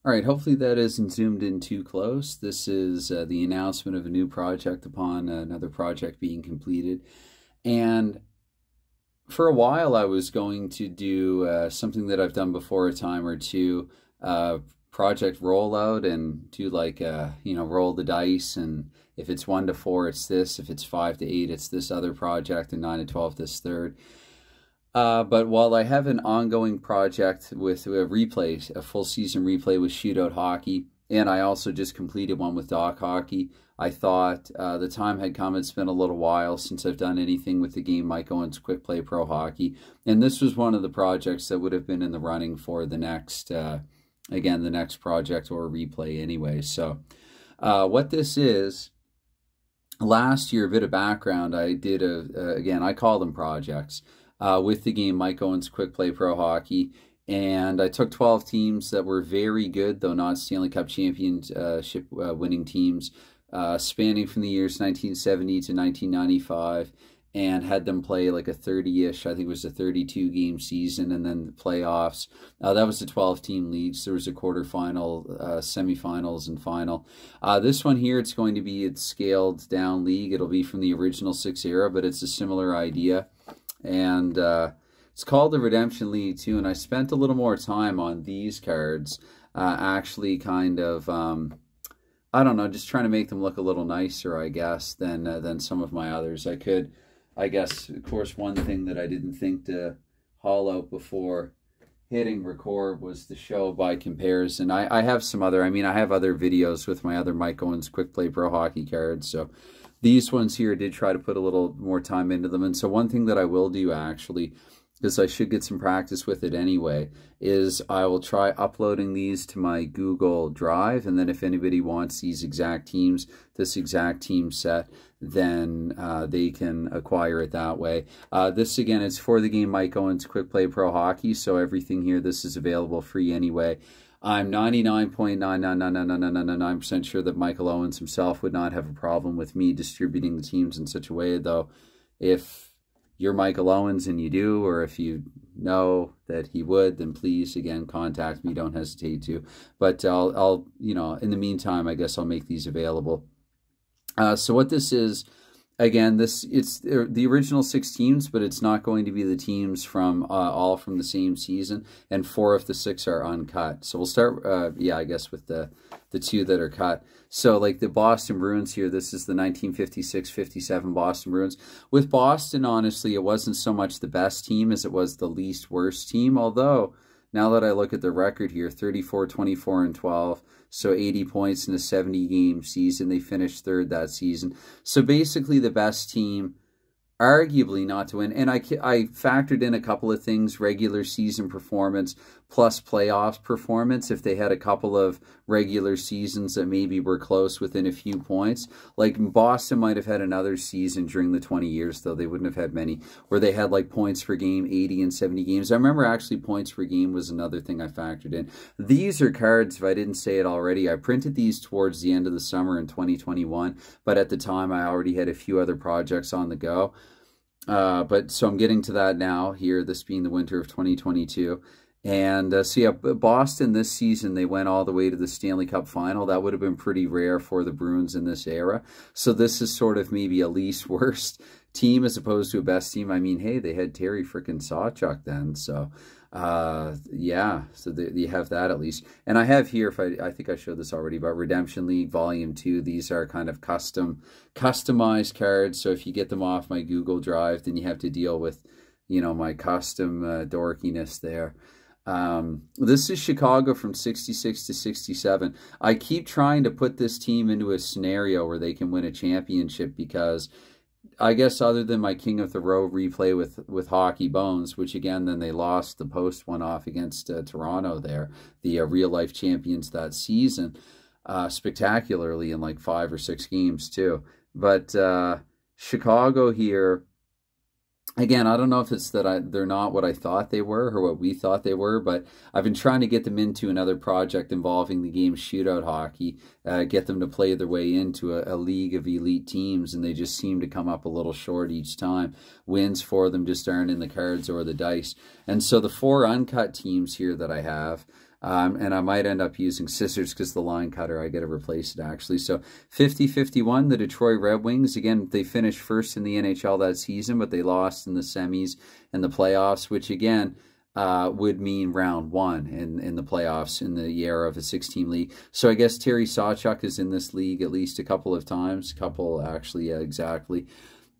All right, hopefully that isn't zoomed in too close. This is the announcement of a new project upon another project being completed. And for a while, I was going to do something that I've done before a time or two, project rollout, and do like, roll the dice. And if it's 1 to 4, it's this. If it's 5 to 8, it's this other project. And 9 to 12, this third. But while I have an ongoing project with a full season replay with shootout hockey, and I also just completed one with dock hockey, I thought the time had come. It's been a little while since I've done anything with the game Mike Owens Quick Play Pro Hockey, and this was one of the projects that would have been in the running for the next, the next project or replay anyway. So what this is, last year, a bit of background, I did again, I call them projects, with the game Mike Owens Quick Play Pro Hockey. And I took 12 teams that were very good, though not Stanley Cup championship winning teams, spanning from the years 1970 to 1995, and had them play like a 30-ish, I think it was a 32-game season, and then the playoffs. That was the 12-team league. So there was a quarterfinal, semifinals, and final. This one here, it's going to be its scaled down league. It'll be from the original 6 era, but it's a similar idea. And it's called the Redemption League too, and I spent a little more time on these cards, actually kind of, I don't know, just trying to make them look a little nicer, I guess, than some of my others. I guess, of course, one thing that I didn't think to haul out before hitting record was the show by comparison. I have some other, I have other videos with my other Mike Owens Quick Play Pro Hockey cards, so these ones here did try to put a little more time into them. And so one thing that I will do, actually, because I should get some practice with it anyway, is I will try uploading these to my Google Drive, and then if anybody wants these exact teams, this exact team set, then they can acquire it that way. This, again, is for the game Mike Owens Quick Play Pro Hockey, so everything here, this is available free anyway. I'm 99.9999999% sure that Michael Owens himself would not have a problem with me distributing the teams in such a way, though. If you're Michael Owens and you do, or if you know that he would, then please, again, contact me. Don't hesitate to. But I'll in the meantime, I guess I'll make these available. So what this is, again, it's the original 6 teams, but it's not going to be the teams from all from the same season, and 4 of the 6 are uncut. So we'll start, I guess, with the 2 that are cut. So like the Boston Bruins here, this is the 1956-57 Boston Bruins. With Boston, honestly, it wasn't so much the best team as it was the least worst team, although now that I look at the record here, 34-24-12, so 80 points in a 70-game season. They finished 3rd that season. So basically the best team, arguably not to win. And I factored in a couple of things: regular season performance plus playoffs performance. If they had a couple of regular seasons that maybe were close within a few points, like Boston might have had another season during the 20 years, though they wouldn't have had many, where they had like points per game, 80 and 70 games. I remember actually points per game was another thing I factored in. These are cards, if I didn't say it already, I printed these towards the end of the summer in 2021, but at the time I already had a few other projects on the go. But so I'm getting to that now here, this being the winter of 2022. And so yeah, Boston this season, they went all the way to the Stanley Cup final. That would have been pretty rare for the Bruins in this era. So this is sort of maybe a least worst team as opposed to a best team. Hey, they had Terry frickin' Sawchuk then. So yeah, so you have that at least. And I have here, I think I showed this already, but Redemption League Volume 2. These are kind of customized cards. So if you get them off my Google Drive, then you have to deal with, my custom dorkiness there. This is Chicago from 66 to 67. I keep trying to put this team into a scenario where they can win a championship, because I guess other than my King of the Road replay with Hockey Bones, which again, then they lost the post one off against Toronto there, the real-life champions that season, spectacularly in like 5 or 6 games too. But Chicago here, again, I don't know if it's that they're not what I thought they were or what we thought they were, but I've been trying to get them into another project involving the game shootout hockey, get them to play their way into a league of elite teams, and they just seem to come up a little short each time. Wins for them just aren't in the cards or the dice. And so the 4 uncut teams here that I have, And I might end up using scissors because the line cutter, I got to replace it actually. So 50-51, the Detroit Red Wings. Again, they finished first in the NHL that season, but they lost in the semis and the playoffs, which again would mean round one in the playoffs in the era of a 16 league. So I guess Terry Sawchuk is in this league at least a couple of times. Couple, actually, yeah, exactly.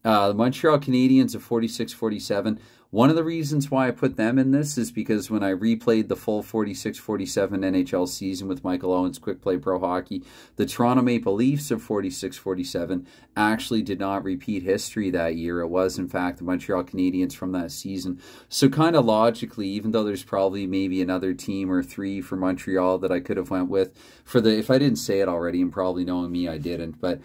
The Montreal Canadiens of 46-47. One of the reasons why I put them in this is because when I replayed the full 46-47 NHL season with Michael Owens Quick Play Pro Hockey, the Toronto Maple Leafs of 46-47 actually did not repeat history that year. It was, in fact, the Montreal Canadiens from that season. So kind of logically, even though there's probably maybe another team or three for Montreal that I could have went with, if I didn't say it already, and probably knowing me, I didn't, but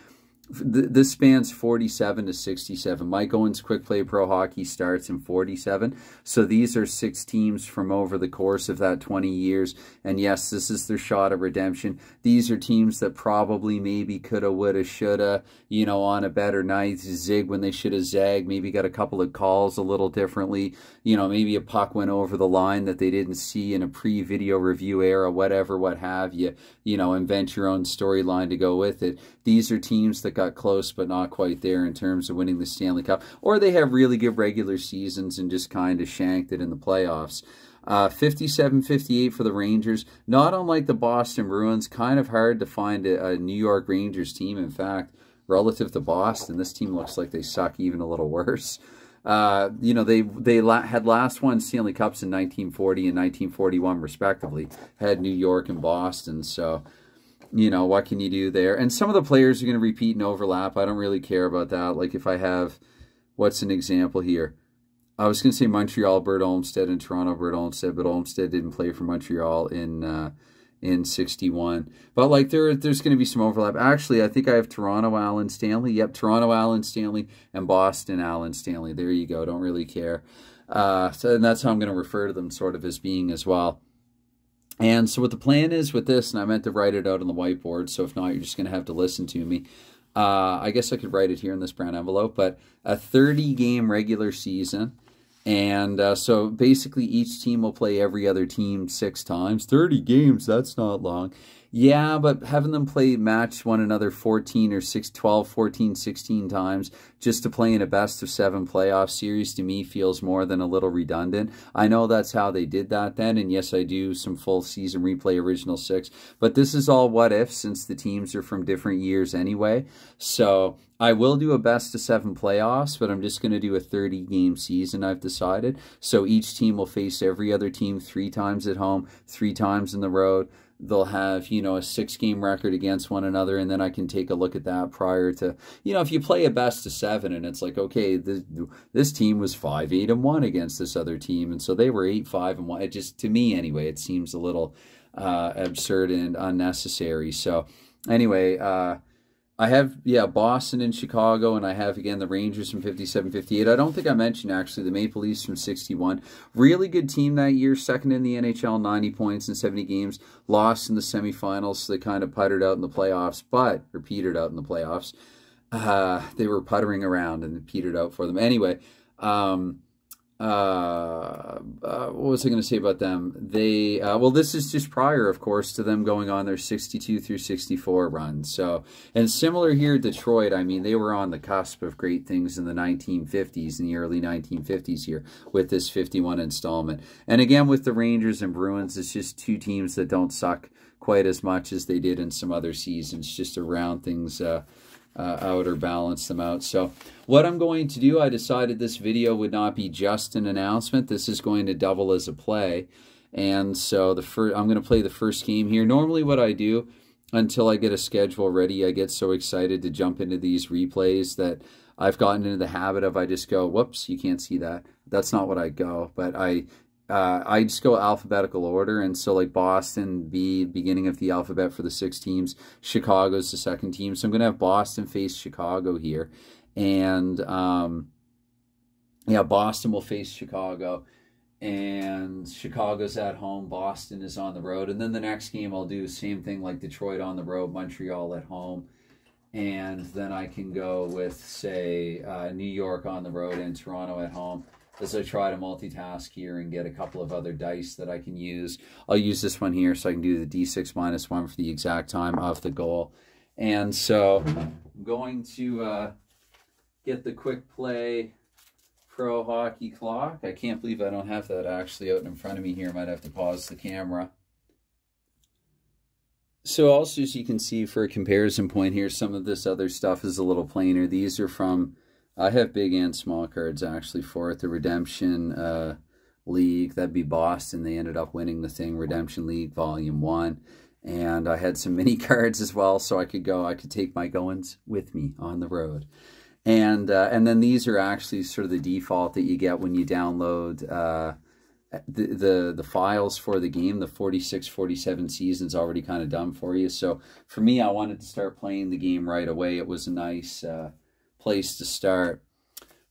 this spans 47 to 67. Mike Owens Quick Play Pro Hockey starts in 47. So these are 6 teams from over the course of that 20 years. And yes, this is their shot at redemption. These are teams that probably maybe coulda, woulda, shoulda, you know, on a better night, zig when they should have zagged, maybe got a couple of calls a little differently. You know, maybe a puck went over the line that they didn't see in a pre-video review era, whatever, what have you. You know, invent your own storyline to go with it. These are teams that got close but not quite there in terms of winning the Stanley Cup, or they have really good regular seasons and just kind of shanked it in the playoffs. 57-58 for the Rangers. Not unlike the Boston Bruins, kind of hard to find a New York Rangers team. In fact, relative to Boston, this team looks like they suck even a little worse. You know, they had last won Stanley Cups in 1940 and 1941 respectively. Had New York and Boston, so you know, what can you do there? And some of the players are going to repeat and overlap. I don't really care about that. Like if I have, what's an example here? I was going to say Montreal, Bert Olmsted, and Toronto, Bert Olmsted, but Olmsted didn't play for Montreal in 61. But like there's going to be some overlap. Actually, I think I have Toronto, Allen Stanley. Yep, Toronto, Allen Stanley, and Boston, Allen Stanley. There you go. Don't really care. And that's how I'm going to refer to them sort of as being as well. And so what the plan is with this, and I meant to write it out on the whiteboard, so if not, you're just going to have to listen to me. I guess I could write it here in this brown envelope, but a 30-game regular season. And so basically each team will play every other team 6 times. 30 games, that's not long. Yeah, but having them match one another 14 or 12, 14, 16 times just to play in a best-of-7 playoff series to me feels more than a little redundant. I know that's how they did that then, and yes, I do some full season replay original 6, but this is all what if since the teams are from different years anyway. So I will do a best-of-7 playoffs, but I'm just going to do a 30-game season, I've decided. So each team will face every other team 3 times at home, 3 times in the road. They'll have, you know, a 6-game record against one another, and then I can take a look at that prior to, you know, if you play a best-of-7 and it's like, okay, this team was 5-8-1 against this other team, and so they were 8-5-1. It just, to me anyway, it seems a little absurd and unnecessary. So anyway, I have, yeah, Boston and Chicago, and I have, again, the Rangers from 57-58. I don't think I mentioned, actually, the Maple Leafs from 61. Really good team that year, second in the NHL, 90 points in 70 games. Lost in the semifinals, so they kind of puttered out in the playoffs, or petered out in the playoffs. They were puttering around and petered out for them. Anyway, what was I going to say about them? They, well, this is just prior, of course, to them going on their 62 through 64 run. So, and similar here, Detroit, I mean, they were on the cusp of great things in the 1950s, in the early 1950s here with this 51 installment. And again, with the Rangers and Bruins, it's just 2 teams that don't suck quite as much as they did in some other seasons, just to round things out or balance them out. So what I'm going to do, I decided this video would not be just an announcement. This is going to double as a play. And so I'm going to play the first game here. Normally what I do, until I get a schedule ready, I get so excited to jump into these replays that I've gotten into the habit of, I just go, whoops, you can't see that. That's not what I go, but I just go alphabetical order, and so like Boston, beginning of the alphabet for the 6 teams. Chicago's the second team, so I'm going to have Boston face Chicago here, and yeah, Boston will face Chicago, and Chicago's at home, Boston is on the road, and then the next game I'll do the same thing like Detroit on the road, Montreal at home, and then I can go with, say, New York on the road and Toronto at home. as I try to multitask here and get a couple of other dice that I can use. I'll use this one here so I can do the D6 minus 1 for the exact time of the goal. And so I'm going to get the Quick Play Pro Hockey Clock. I can't believe I don't have that actually out in front of me here. I might have to pause the camera. So also, as you can see, for a comparison point here, some of this other stuff is a little plainer. These are from, I have big and small cards actually for it. The Redemption League, that'd be Boston. They ended up winning the thing, Redemption League Volume 1. And I had some mini cards as well, so I could take my Owens with me on the road. And then these are actually sort of the default that you get when you download the files for the game. The 46-47 season's already kind of done for you. So for me, I wanted to start playing the game right away. It was a nice place to start.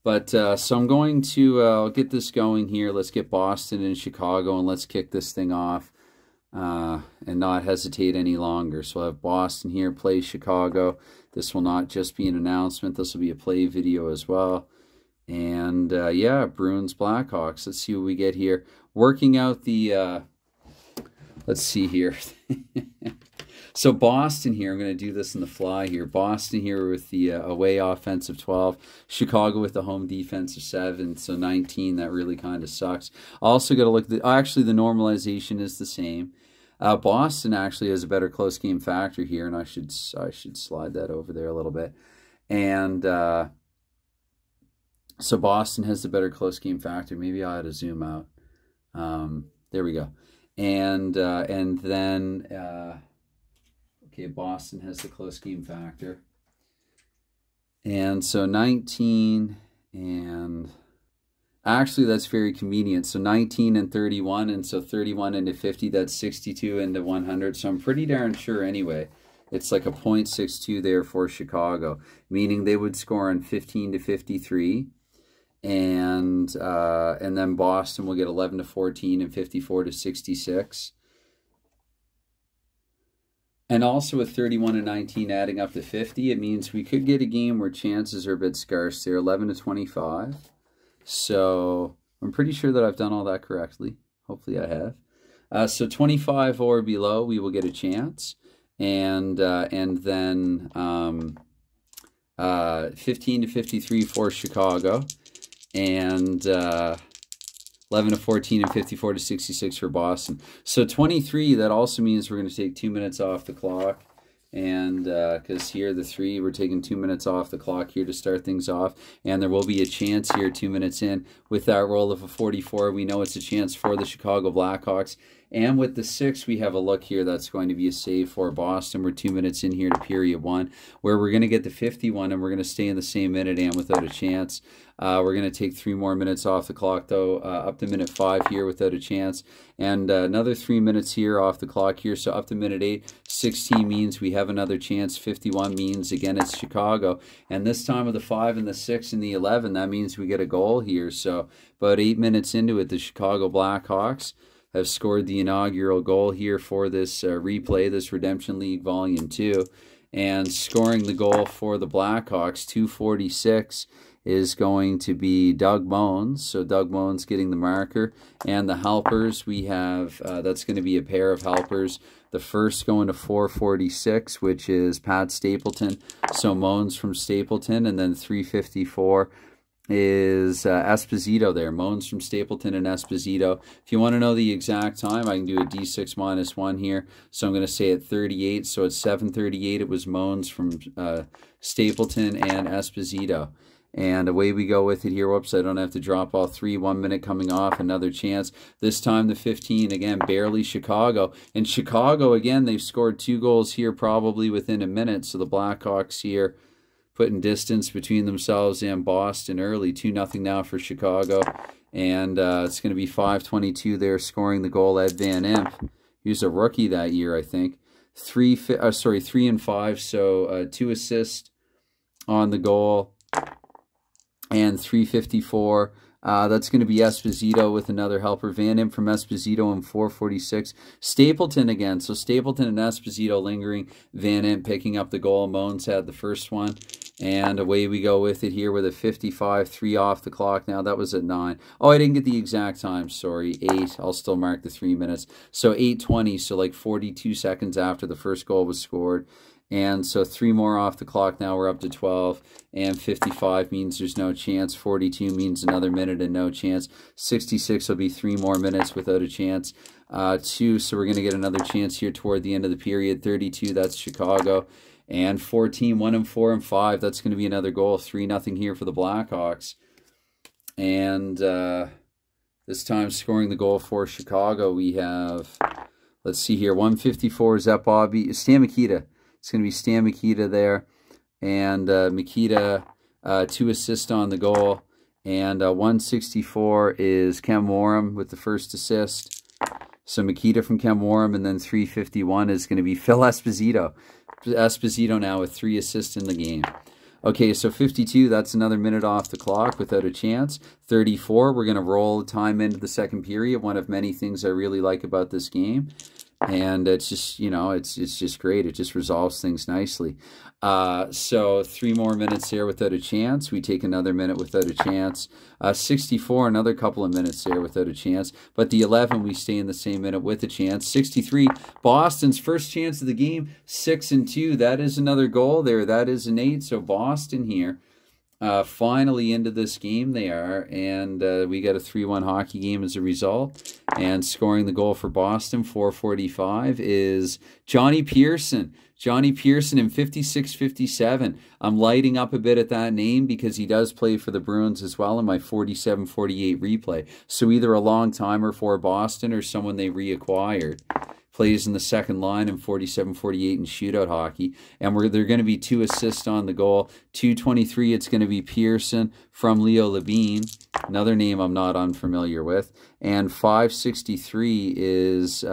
But so I'm going to I'll get this going here. Let's get Boston and Chicago, and let's kick this thing off and not hesitate any longer. So I'll have Boston here, play Chicago. This will not just be an announcement. This will be a play video as well. And yeah, Bruins Blackhawks. Let's see what we get here. Working out the let's see here. So Boston here, I'm going to do this on the fly here. Boston here with the away offensive 12. Chicago with the home defensive 7. So 19, that really kind of sucks. Also got to look at actually the normalization is the same. Boston actually has a better close game factor here, and I should slide that over there a little bit. And so Boston has the better close game factor. Maybe I ought to zoom out. There we go. And then okay, Boston has the close game factor. And so 19 and actually that's very convenient. So 19 and 31, and so 31 into 50, that's 62 into 100. So I'm pretty darn sure anyway. It's like a 0.62 there for Chicago, meaning they would score on 15 to 53. And then Boston will get 11 to 14 and 54 to 66. And also with 31 and 19 adding up to 50, it means we could get a game where chances are a bit scarce there, 11 to 25. So I'm pretty sure that I've done all that correctly. Hopefully I have. So 25 or below, we will get a chance. And then 15 to 53 for Chicago. And 11 to 14 and 54 to 66 for Boston. So 23, that also means we're going to take 2 minutes off the clock. And because here the 3, we're taking 2 minutes off the clock here to start things off. And there will be a chance here 2 minutes in with that roll of a 44. We know it's a chance for the Chicago Blackhawks. And with the 6, we have a look here that's going to be a save for Boston. We're 2 minutes in here to period 1, where we're going to get the 51, and we're going to stay in the same minute and without a chance. We're going to take 3 more minutes off the clock, though, up to minute 5 here without a chance. And another 3 minutes here off the clock here, so up to minute 8. 16 means we have another chance. 51 means, again, it's Chicago. And this time with the 5 and the 6 and the 11, that means we get a goal here. So about 8 minutes into it, the Chicago Blackhawks have scored the inaugural goal here for this replay, this Redemption League Volume 2. And scoring the goal for the Blackhawks, 2:46, is going to be Doug Moens. So Doug Moens getting the marker. And the helpers, we have, that's going to be a pair of helpers. The first going to 4:46, which is Pat Stapleton. So Moens from Stapleton. And then 3:54 is Esposito there. Moens from Stapleton and Esposito. If you want to know the exact time, I can do a D6 minus 1 here. So I'm going to say at 38. So at 7:38, it was Moens from Stapleton and Esposito. And away we go with it here. Whoops, I don't have to drop all 3. 1 minute coming off, another chance. This time the 15, again, barely Chicago. And Chicago, again, they've scored 2 goals here probably within a minute. So the Blackhawks here putting distance between themselves and Boston early. 2-0 now for Chicago. And it's going to be 5:22 there scoring the goal. Ed Van Imp. He was a rookie that year, I think. 3 and 5, so 2 assists on the goal. And 3:54. That's going to be Esposito with another helper. Van Imp from Esposito in 4:46. Stapleton again. So Stapleton and Esposito lingering. Van Imp picking up the goal. Moens had the first one. And away we go with it here with a 55-3 off the clock now. That was at 9. Oh, I didn't get the exact time. Sorry, 8. I'll still mark the 3 minutes. So 8:20, so like 42 seconds after the first goal was scored. And so 3 more off the clock now. We're up to 12. And 55 means there's no chance. 42 means another minute and no chance. 66 will be 3 more minutes without a chance. 2, so we're going to get another chance here toward the end of the period. 32, that's Chicago. And 14, 1 and 4 and 5. That's going to be another goal. 3-0 here for the Blackhawks. And this time scoring the goal for Chicago, we have, let's see here, 154. Is that Bobby? Stan Mikita. It's going to be Stan Mikita there. And Mikita, 2 assists on the goal. And 164 is Kem Wareham with the first assist. So Mikita from Kem Wareham. And then 351 is going to be Phil Esposito. Esposito now with 3 assists in the game. Okay, so 52, that's another minute off the clock without a chance. 34, we're going to roll time into the second period. One of many things I really like about this game. And it's just, you know, it's just great. It just resolves things nicely. So 3 more minutes there without a chance. We take another minute without a chance. 64, another couple of minutes there without a chance. But the 11, we stay in the same minute with a chance. 63, Boston's first chance of the game, 6-2. That is another goal there. That is an 8. So Boston here. Finally into this game they are, and we got a 3-1 hockey game as a result. And scoring the goal for Boston, 4:45, is Johnny Pearson. Johnny Pearson in 56-57. I'm lighting up a bit at that name because he does play for the Bruins as well in my 47-48 replay. So either a long timer for Boston or someone they reacquired. Plays in the second line in 47-48 in shootout hockey. And they're going to be 2 assists on the goal. 2:23, it's going to be Pearson from Leo Labine. Another name I'm not unfamiliar with. And 5:63 is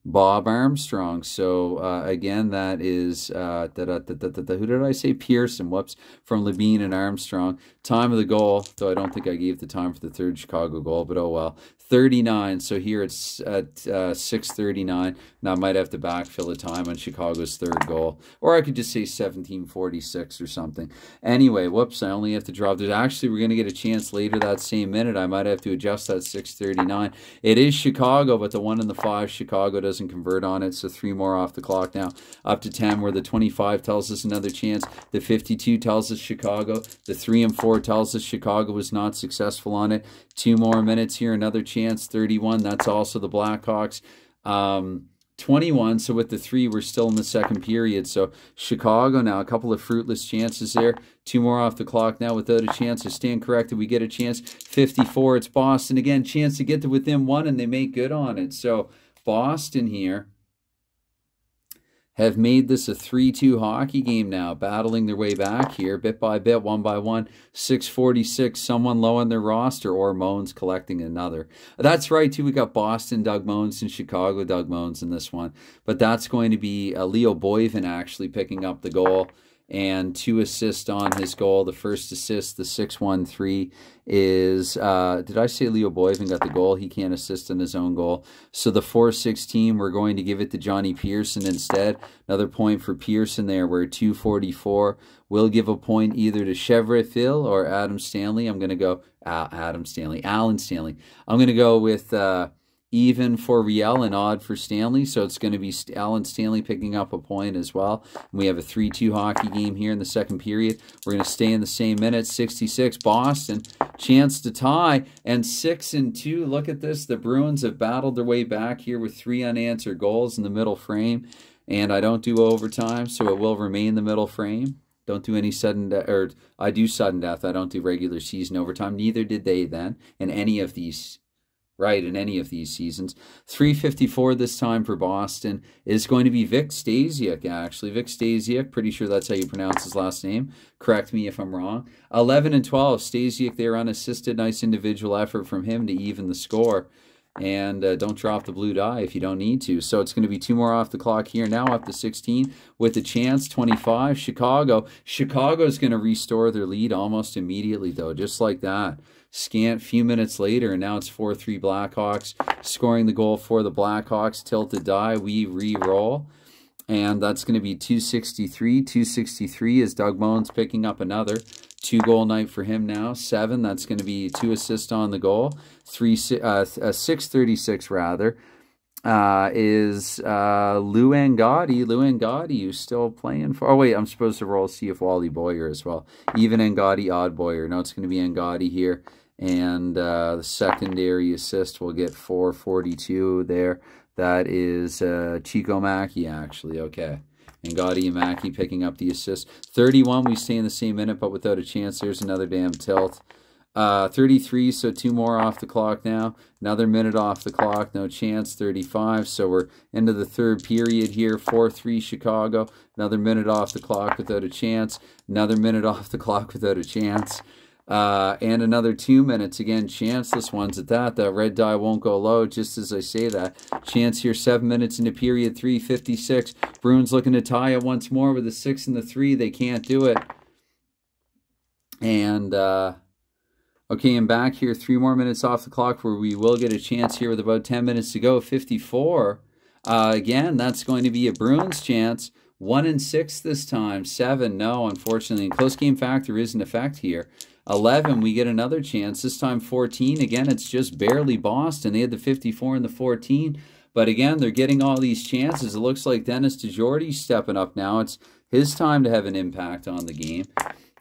Bob Armstrong. So again, that is who did I say? Pearson. Whoops, from Labine and Armstrong. Time of the goal, though I don't think I gave the time for the 3rd Chicago goal, but oh well. 39. So here it's at 6:39. Now I might have to backfill a time on Chicago's 3rd goal, or I could just say 17:46 or something. Anyway, whoops, I only have to drop. There's actually, we're going to get a chance later that same minute. I might have to adjust that 6:39. It is Chicago, but the 1 and the 5, Chicago doesn't convert on it. So 3 more off the clock now, up to 10, where the 25 tells us another chance. The 52 tells us Chicago. The 3 and 4 tells us Chicago was not successful on it. 2 more minutes here, another chance. 31, that's also the Blackhawks. 21, so with the 3, we're still in the second period. So Chicago now, a couple of fruitless chances there. 2 more off the clock now without a chance. To stand corrected, we get a chance. 54, it's Boston again. Chance to get to within 1, and they make good on it. So Boston here have made this a 3-2 hockey game now, battling their way back here, bit by bit, 1 by 1. 6:46, someone low on their roster, or Moans collecting another. That's right, too. We got Boston, Doug Moans, and Chicago, Doug Moans in this one. But that's going to be Leo Boivin actually picking up the goal. And 2 assists on his goal. The first assist, the 6-1-3, is, did I say Leo Boivin got the goal? He can't assist on his own goal. So the 4-16, we're going to give it to Johnny Pearson instead. Another point for Pearson there. We're at 2:44. We'll give a point either to Chevrolet Phil or Adam Stanley. I'm going to go, Alan Stanley. I'm going to go with even for Riel and odd for Stanley. So it's going to be Alan Stanley picking up a point as well. And we have a 3-2 hockey game here in the second period. We're going to stay in the same minute. 66, Boston, chance to tie, and 6-2. Look at this. The Bruins have battled their way back here with 3 unanswered goals in the middle frame. And I don't do overtime, so it will remain the middle frame. Don't do any sudden death, or I do sudden death. I don't do regular season overtime. Neither did they then in any of these in any of these seasons. 3:54 this time for Boston is going to be Vic Stasiuk, actually. Vic Stasiuk, pretty sure that's how you pronounce his last name. Correct me if I'm wrong. 11 and 12, Stasiuk there unassisted. Nice individual effort from him to even the score. And don't drop the blue die if you don't need to. So it's going to be 2 more off the clock here. Now up to 16 with a chance. 25, Chicago. Chicago's going to restore their lead almost immediately, though, just like that. Scant few minutes later, and now it's 4-3 Blackhawks. Scoring the goal for the Blackhawks. Tilted die. We re-roll. And that's going to be 263. 263 is Doug Moen's picking up another 2-goal night for him now. 7, that's going to be 2 assists on the goal. 636 rather. Is Lou Angotti. Lou Angotti, who's still playing for... Oh, wait, I'm supposed to roll see if Wally Boyer as well. Even Angotti, odd Boyer. No, it's going to be Angotti here. And the secondary assist will get 442 there. That is Chico Mackey, actually. Okay. Angotti and Mackey picking up the assist. 31, we stay in the same minute, but without a chance. There's another damn tilt. 33, so 2 more off the clock now. Another minute off the clock, no chance. 35, so we're into the third period here. 4-3 Chicago. Another minute off the clock without a chance. Another minute off the clock without a chance. And another 2 minutes. Again, chanceless ones at that. That red die won't go low, just as I say that. Chance here, 7 minutes into period 3, 56. Bruins looking to tie it once more with a 6 and the 3. They can't do it. And, okay, and back here, 3 more minutes off the clock where we will get a chance here with about 10 minutes to go. 54. Again, that's going to be a Bruins chance. 1 and 6 this time. 7, no, unfortunately. And close game factor is in effect here. 11, we get another chance. This time 14. Again, it's just barely Boston. They had the 54 and the 14. But again, they're getting all these chances. It looks like Dennis DeJordy's stepping up now. It's his time to have an impact on the game.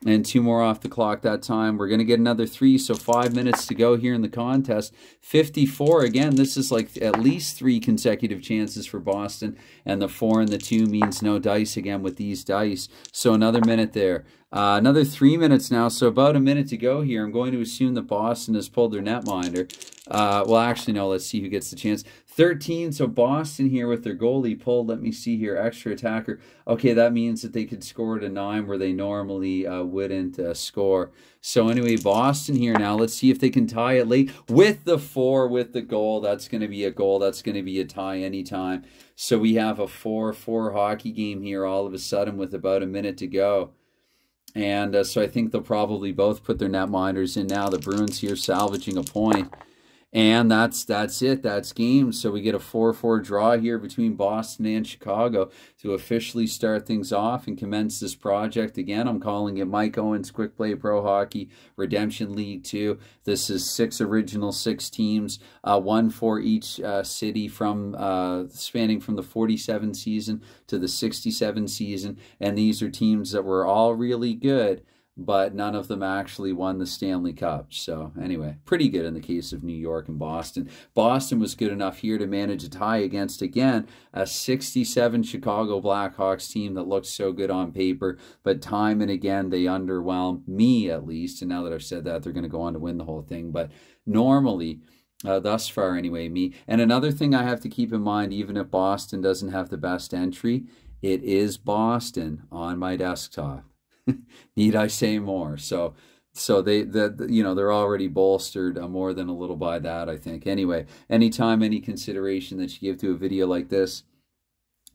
And 2 more off the clock that time. We're going to get another 3, so 5 minutes to go here in the contest. 54, again, this is like at least 3 consecutive chances for Boston. And the 4 and the 2 means no dice again with these dice. So another minute there. Another 3 minutes now, so about a minute to go here. I'm going to assume that Boston has pulled their netminder. Well, actually, no, let's see who gets the chance. 13, so Boston here with their goalie pulled. Let me see here, extra attacker. Okay, that means that they could score at a 9 where they normally wouldn't score. So anyway, Boston here now. Let's see if they can tie it late with the 4 with the goal. That's going to be a goal. That's going to be a tie anytime. So we have a 4-4 hockey game here all of a sudden with about a minute to go. And so I think they'll probably both put their netminders in now. The Bruins here salvaging a point. And that's it. That's game. So we get a 4-4 draw here between Boston and Chicago to officially start things off and commence this project. Again, I'm calling it Mike Owens Quick Play Pro Hockey Redemption League 2. This is 6 original 6 teams, 1 for each city from spanning from the 47 season to the 67 season. And these are teams that were all really good, but none of them actually won the Stanley Cup. So anyway, pretty good in the case of New York and Boston. Boston was good enough here to manage a tie against, again, a 67 Chicago Blackhawks team that looks so good on paper, but time and again they underwhelm me at least. And now that I've said that, they're going to go on to win the whole thing. But normally, thus far anyway, me. And another thing I have to keep in mind, even if Boston doesn't have the best entry, it is Boston on my desktop. Need I say more? So they're already bolstered more than a little by that, I think. Anyway, anytime, any consideration that you give to a video like this,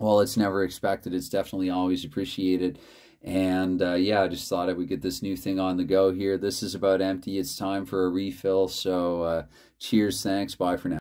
well, it's never expected. It's definitely always appreciated. And yeah, I just thought I would get this new thing on the go here. This is about empty. It's time for a refill. So cheers, thanks, bye for now.